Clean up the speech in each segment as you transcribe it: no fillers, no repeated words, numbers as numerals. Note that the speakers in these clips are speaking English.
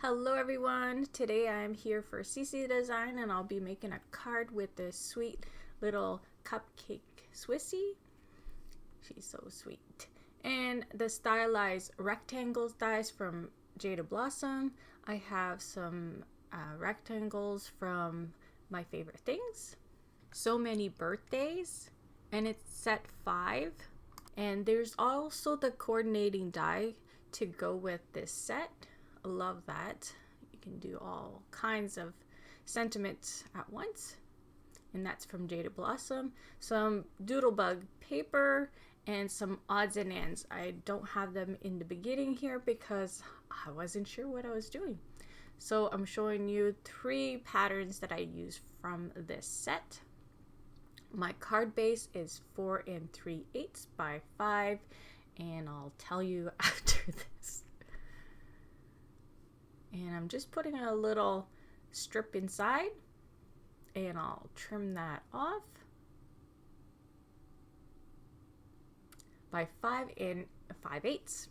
Hello everyone, today I'm here for Swissie Design and I'll be making a card with this sweet little Cupcake Swissie. She's so sweet. And the stylized rectangles dies from Jada Blossom. I have some rectangles from My Favorite Things. So many birthdays, and it's set 5. And there's also the coordinating die to go with this set. I love that. You can do all kinds of sentiments at once. And that's from Jada Blossom. Some Doodlebug paper and some odds and ends. I don't have them in the beginning here because I wasn't sure what I was doing. So I'm showing you 3 patterns that I use from this set. My card base is 4 3/8 by 5, and I'll tell you after this. And I'm just putting a little strip inside, and I'll trim that off by 5 5/8.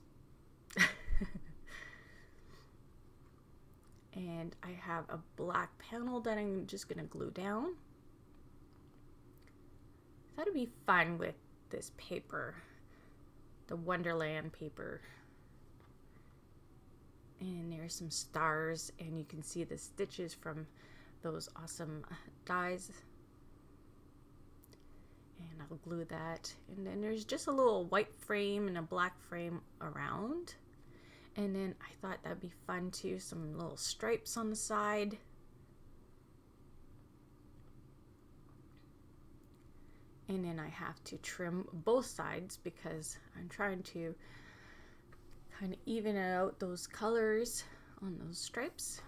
And I have a black panel that I'm just gonna glue down. I thought it'd be fun with this paper, the Wonderland paper. And there's some stars, and you can see the stitches from those awesome dies. And I'll glue that. And then there's just a little white frame and a black frame around. And then I thought that'd be fun too, some little stripes on the side. And then I have to trim both sides because I'm trying to kind of even out those colors on those stripes.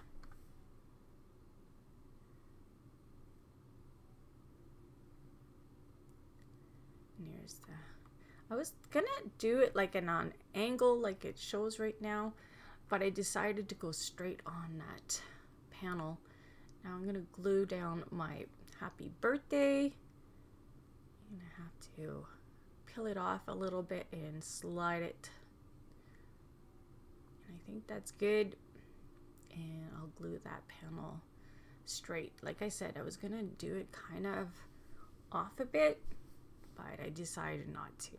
And here's the, I was gonna do it like an on angle like it shows right now, but I decided to go straight on that panel. Now I'm gonna glue down my happy birthday. I'm gonna have to peel it off a little bit and slide it. I think that's good, and I'll glue that panel straight. Like I said, I was gonna do it kind of off a bit, but I decided not to.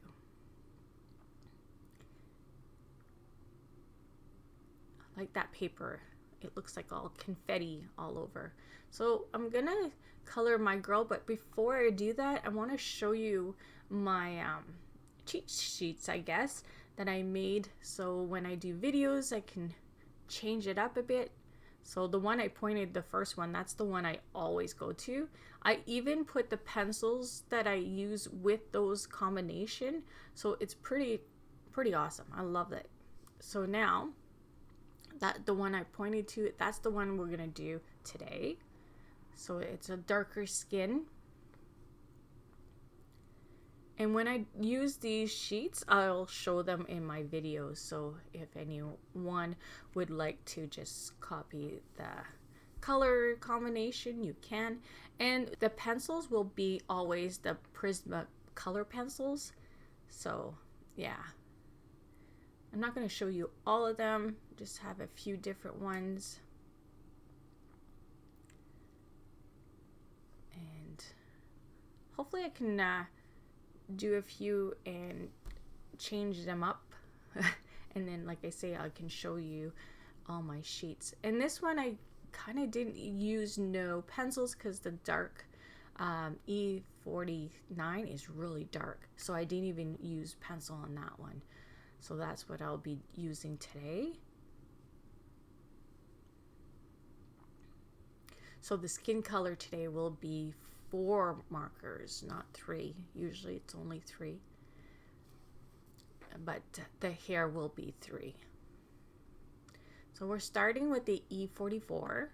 I like that paper. It looks like all confetti all over. So I'm gonna color my girl, but before I do that, I want to show you my cheat sheets, I guess, that I made, so when I do videos I can change it up a bit. So the one I pointed, the first one, that's the one I always go to. I even put the pencils that I use with those combination, so it's pretty awesome. I love it. So now that the one I pointed to, that's the one we're gonna do today. So it's a darker skin. And when I use these sheets, I'll show them in my videos. So if anyone would like to just copy the color combination, you can. And the pencils will be always the Prisma color pencils. So yeah, I'm not going to show you all of them, just have a few different ones. And hopefully I can do a few and change them up. And then, like I say, I can show you all my sheets. And this one I kind of didn't use no pencils because the dark E49 is really dark, so I didn't even use pencil on that one. So that's what I'll be using today. So the skin color today will be 4 markers, not 3. Usually it's only 3, but the hair will be 3. So we're starting with the E44.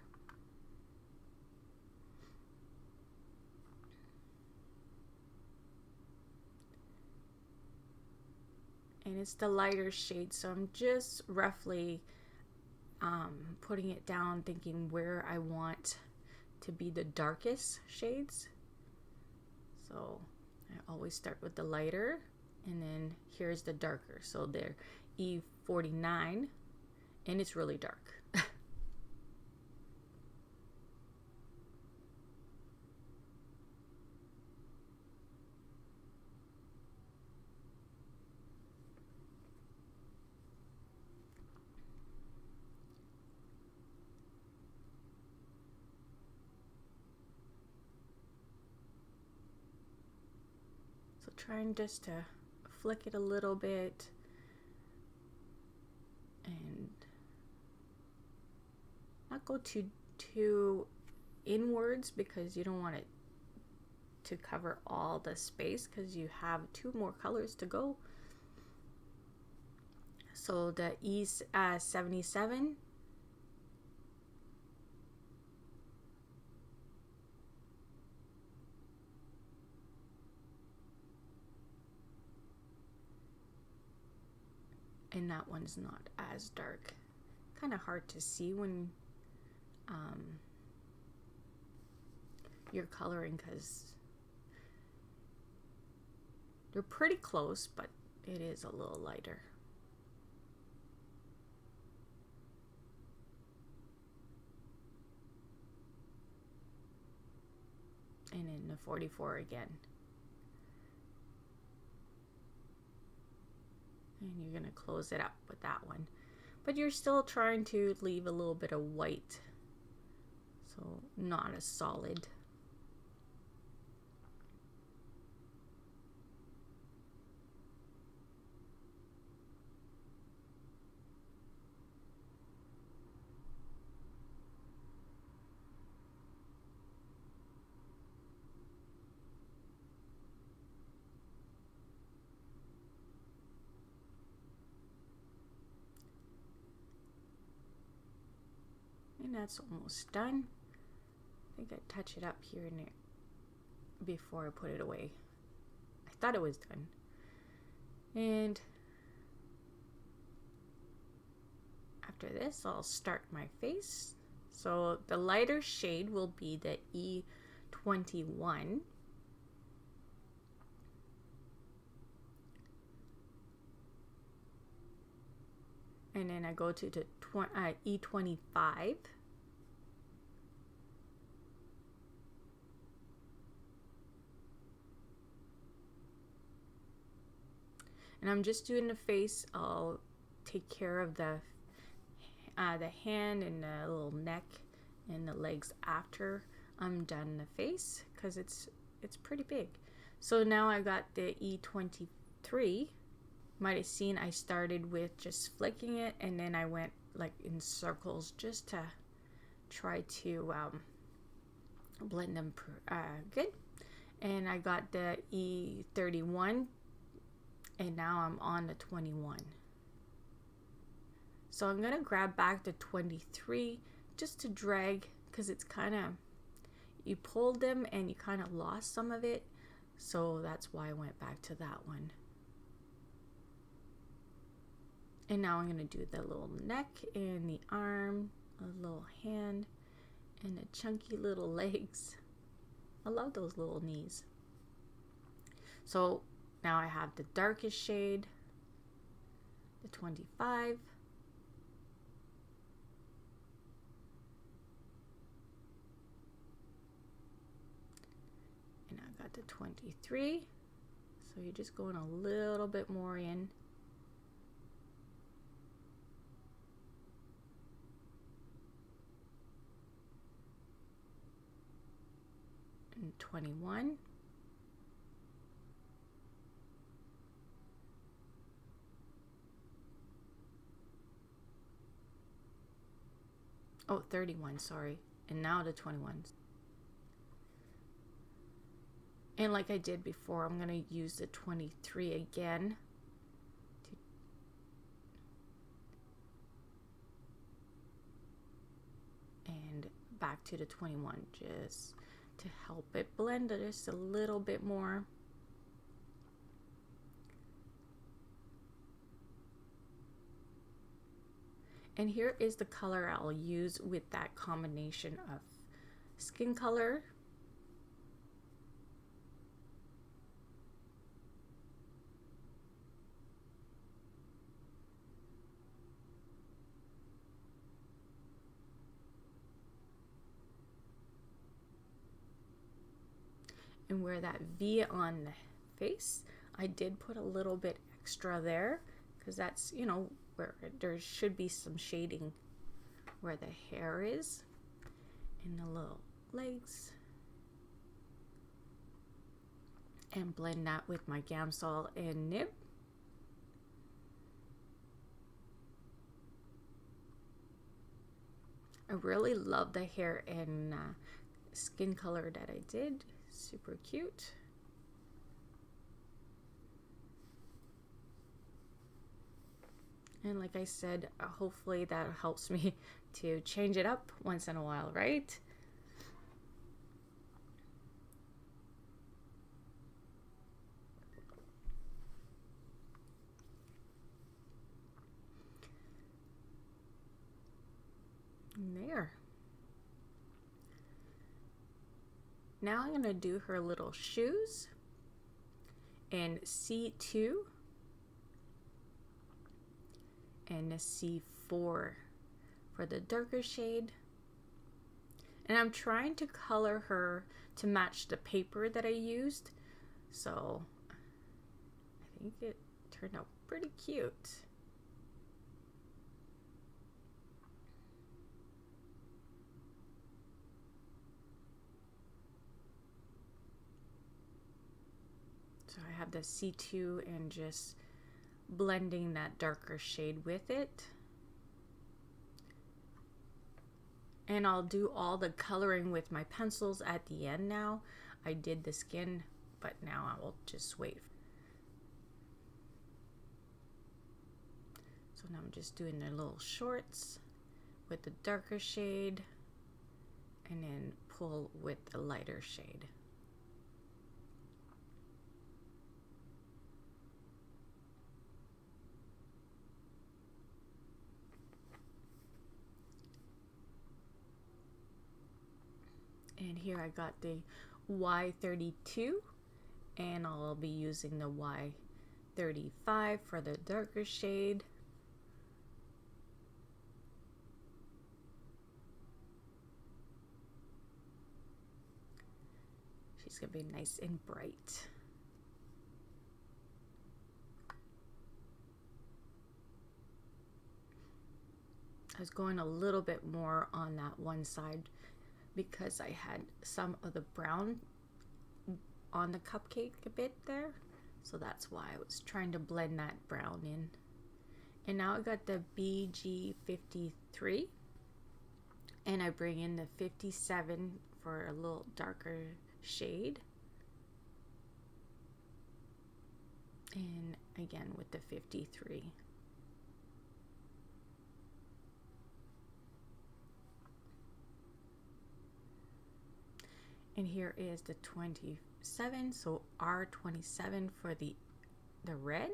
And it's the lighter shade, so I'm just roughly putting it down, thinking where I want to be the darkest shades. So I always start with the lighter, and then here's the darker. So they're E49, and it's really dark. So trying just to flick it a little bit and not go too inwards, because you don't want it to cover all the space, because you have 2 more colors to go. So the E77, and that one's not as dark. Kind of hard to see when you're coloring, because they're pretty close, but it is a little lighter. And in the 44 again. And you're going to close it up with that one. But you're still trying to leave a little bit of white, so not as solid. And that's almost done. I think I touch it up here and there before I put it away. I thought it was done. And after this, I'll start my face. So the lighter shade will be the E21. And then I go to the E25. And I'm just doing the face. I'll take care of the hand and the little neck and the legs after I'm done the face, because it's pretty big. So now I got the E23. Might have seen I started with just flicking it, and then I went like in circles just to try to blend them good. And I got the E31, and now I'm on the 21. So I'm gonna grab back the 23 just to drag, because it's kind of, you pulled them and you kind of lost some of it, so that's why I went back to that one. And now I'm gonna do the little neck and the arm, a little hand, and the chunky little legs. I love those little knees. So now I have the darkest shade, the 25. And I got the 23. So you're just going a little bit more in. And 21. Oh, 31, sorry. And now the 21s. And like I did before, I'm going to use the 23 again. And back to the 21, just to help it blend just a little bit more. And here is the color I'll use with that combination of skin color and where that V on the face, I did put a little bit extra there, because that's, you know, where there should be some shading where the hair is and the little legs. and blend that with my Gamsol and nib. I really love the hair and skin color that I did. Super cute. And like I said, hopefully that helps me to change it up once in a while, right? And there. Now I'm going to do her little shoes in C2 and a C4 for the darker shade. And I'm trying to color her to match the paper that I used. So I think it turned out pretty cute. So I have the C2 and just blending that darker shade with it. And I'll do all the coloring with my pencils at the end now. I did the skin, but now I will just wait. So now I'm just doing the little shorts with the darker shade and then pull with the lighter shade. And here I got the Y32 and I'll be using the Y35 for the darker shade. She's gonna be nice and bright. I was going a little bit more on that one side because I had some of the brown on the cupcake a bit there. So that's why I was trying to blend that brown in. And now I got the BG53 and I bring in the 57 for a little darker shade. And again with the 53. And here is the 27, so R27 for the red.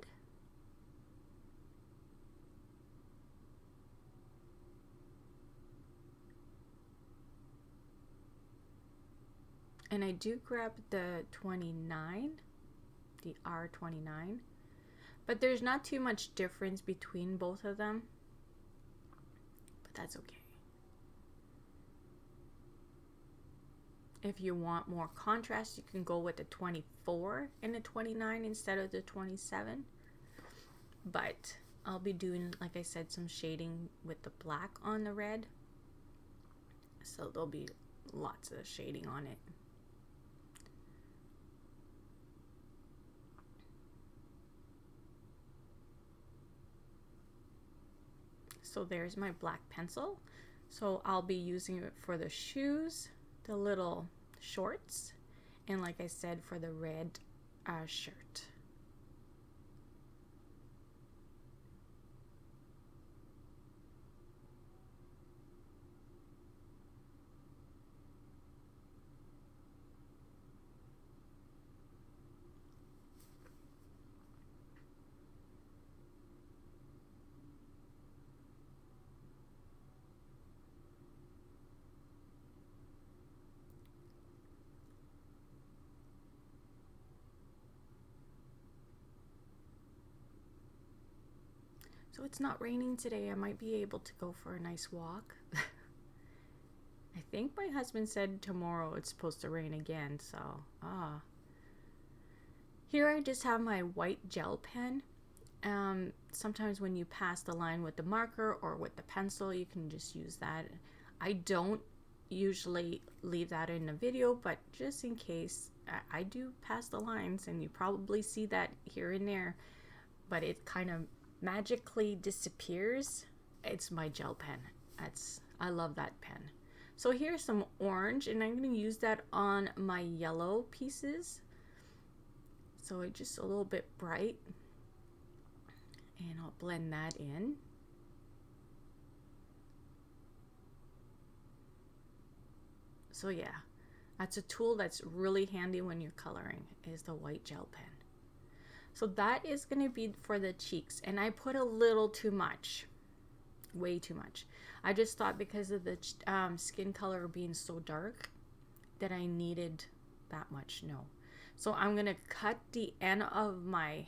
And I do grab the 29, the R29, but there's not too much difference between both of them, but that's okay. If you want more contrast, you can go with the 24 and the 29 instead of the 27. But I'll be doing, like I said, some shading with the black on the red. So there'll be lots of shading on it. So there's my black pencil. So I'll be using it for the shoes, the little shorts, and like I said, for the red shirt. So it's not raining today. I might be able to go for a nice walk. I think my husband said tomorrow it's supposed to rain again, so Here I just have my white gel pen. Sometimes when you pass the line with the marker or with the pencil, you can just use that. I don't usually leave that in the video, but just in case, I do pass the lines, and you probably see that here and there, but it kind of magically disappears. It's my gel pen. I love that pen. So here's some orange, and I'm going to use that on my yellow pieces. So it's just a little bit bright, and I'll blend that in. So yeah, that's a tool that's really handy when you're coloring, is the white gel pen. So that is going to be for the cheeks, and I put a little too much, way too much. I just thought because of the skin color being so dark that I needed that much. No. So I'm going to cut the end of my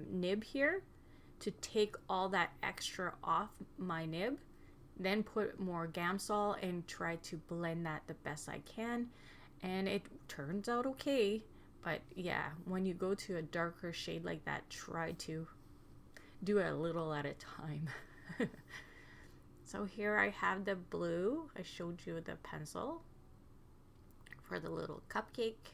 nib here to take all that extra off my nib, then put more Gamsol and try to blend that the best I can, and it turns out okay. But yeah, when you go to a darker shade like that, try to do it a little at a time. So here I have the blue. I showed you the pencil for the little cupcake.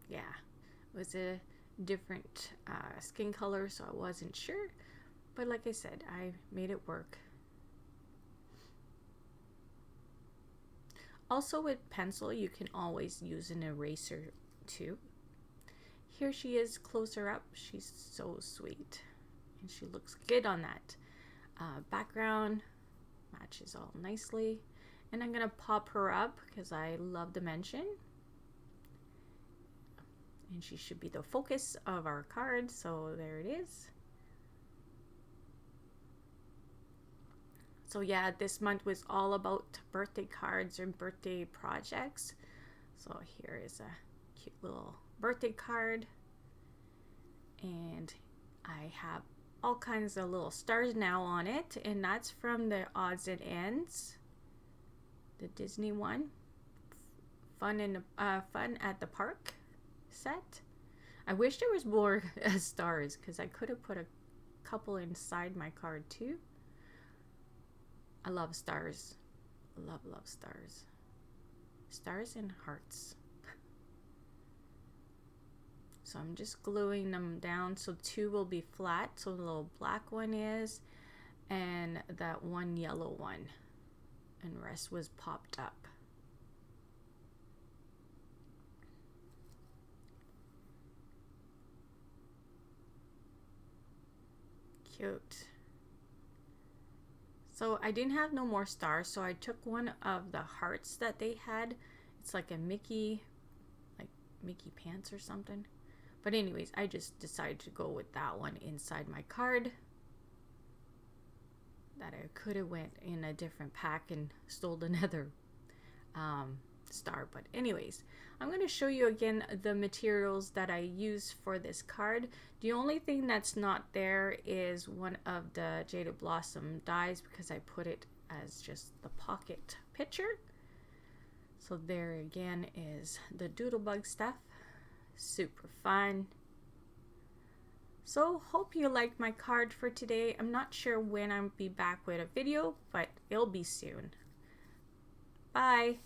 Yeah, it was a different skin color, so I wasn't sure, but like I said, I made it work. Also with pencil, you can always use an eraser too. Here she is closer up. She's so sweet, and she looks good on that background. Matches all nicely, and I'm gonna pop her up because I love dimension. And she should be the focus of our card, so there it is. So yeah, this month was all about birthday cards and birthday projects. So here is a cute little birthday card, and I have all kinds of little stars now on it, and that's from the Odds and Ends, the Disney one. Fun at the Park set. I wish there was more stars, because I could have put a couple inside my card too. I love stars. Love stars. Stars and hearts. So I'm just gluing them down, so two will be flat, so the little black one is, and that one yellow one, and the rest was popped up. Cute. So I didn't have no more stars, so I took one of the hearts that they had. It's like a Mickey pants or something. But anyways, I just decided to go with that one inside my card. That I could have went in a different pack and stole another star. But anyways, I'm going to show you again the materials that I use for this card. The only thing that's not there is one of the Jaded Blossom dies, because I put it as just the pocket picture. So there again is the Doodlebug stuff. Super fun. So hope you liked my card for today. I'm not sure when I'll be back with a video, but it'll be soon. Bye.